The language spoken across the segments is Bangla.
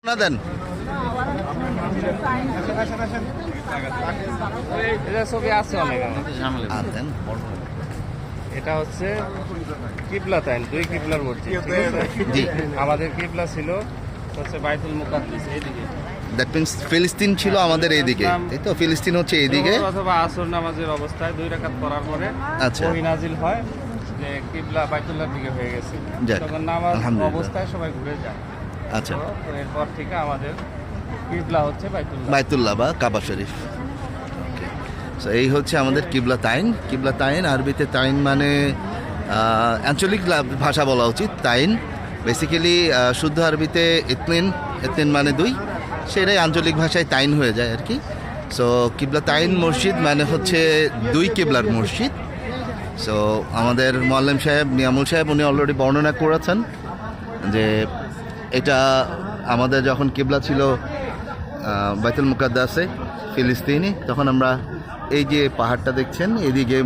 না দেন এটা ছবি আছে অনেক আমার। দেন এটা হচ্ছে কিবলা তাইন, দুই কিবলার মসজিদ। জি আমাদের কিবলা ছিল হচ্ছে বাইতুল মুকাদ্দাস এইদিকে, দ্যাট মিনস ফিলিস্তিন ছিল আমাদের এইদিকে, এই তো ফিলিস্তিন হচ্ছে এইদিকে। জোহর অথবা আসর নামাজের অবস্থায় 2 রাকাত পড়ার পরে আচ্ছা। ওহী নাজিল হয় যে কিবলা বাইতুল্লাহর দিকে হয়ে গেছে। যাক, তখন নামাজ আলহামদুলিল্লাহ। অবস্থায় সবাই ঘুরে যায়। আচ্ছা, তো এরপর থেকে আমাদের কিবলা হচ্ছে বাইতুল্লাহ। বাইতুল্লাহ বা কাবা শরীফ। So, এই হচ্ছে আমাদের কিবলা তাইন। কিবলা তাইন আরবিতে তাইন মানে আঞ্চলিক ভাষা বলা উচিত। তাইন বেসিক্যালি শুদ্ধ আরবিতে ইতনিন, ইতনিন মানে 2, সেটাই আঞ্চলিক ভাষায় তাইন হয়ে যায় আর কি। সো কিবলা তাইন মসজিদ মানে হচ্ছে 2 কিবলার মসজিদ। সো আমাদের মোয়াল্লেম সাহেব, নিয়ামুল সাহেব, উনি অলরেডি বর্ণনা করেছেন যে এটা আমাদের যখন কিবলা ছিল বাইতুল মুকাদ্দাসে ফিলিস্তিনি, তখন আমরা এই যে পাহাড়টা দেখছেন এদিকে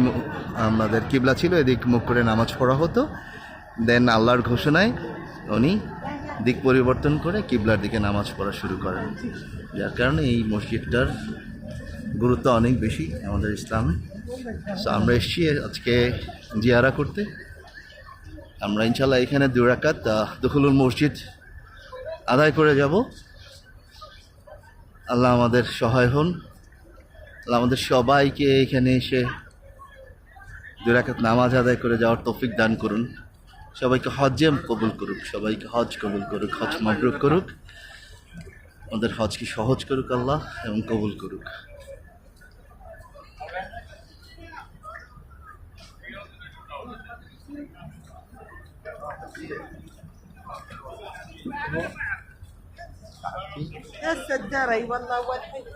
আমাদের কিবলা ছিল, এদিক মুখ করে নামাজ পড়া হতো। দেন আল্লাহর ঘোষণায় উনি দিক পরিবর্তন করে কিবলার দিকে নামাজ পড়া শুরু করেন, যার কারণে এই মসজিদটার গুরুত্ব অনেক বেশি আমাদের ইসলামে। সো আমরা এসেছি আজকে জিয়ারা করতে। আমরা ইনশাল্লাহ এখানে 2 রাকাত দুখুলুল মসজিদ আদায় করে যাব। আল্লাহ আমাদের সহায় হন, আল্লাহ আমাদের সবাইকে এখানে এসে 2 রাকাত নামাজ আদায় করে যাওয়ার তৌফিক দান করুন। সবাইকে হজ্জে কবুল করুক, সবাইকে হজ কবুল করুক, হজ মাবরুক করুক, আমাদের হজকে সহজ করুক আল্লাহ এবং কবুল করুক। يا السدارة اي والله اول حاجه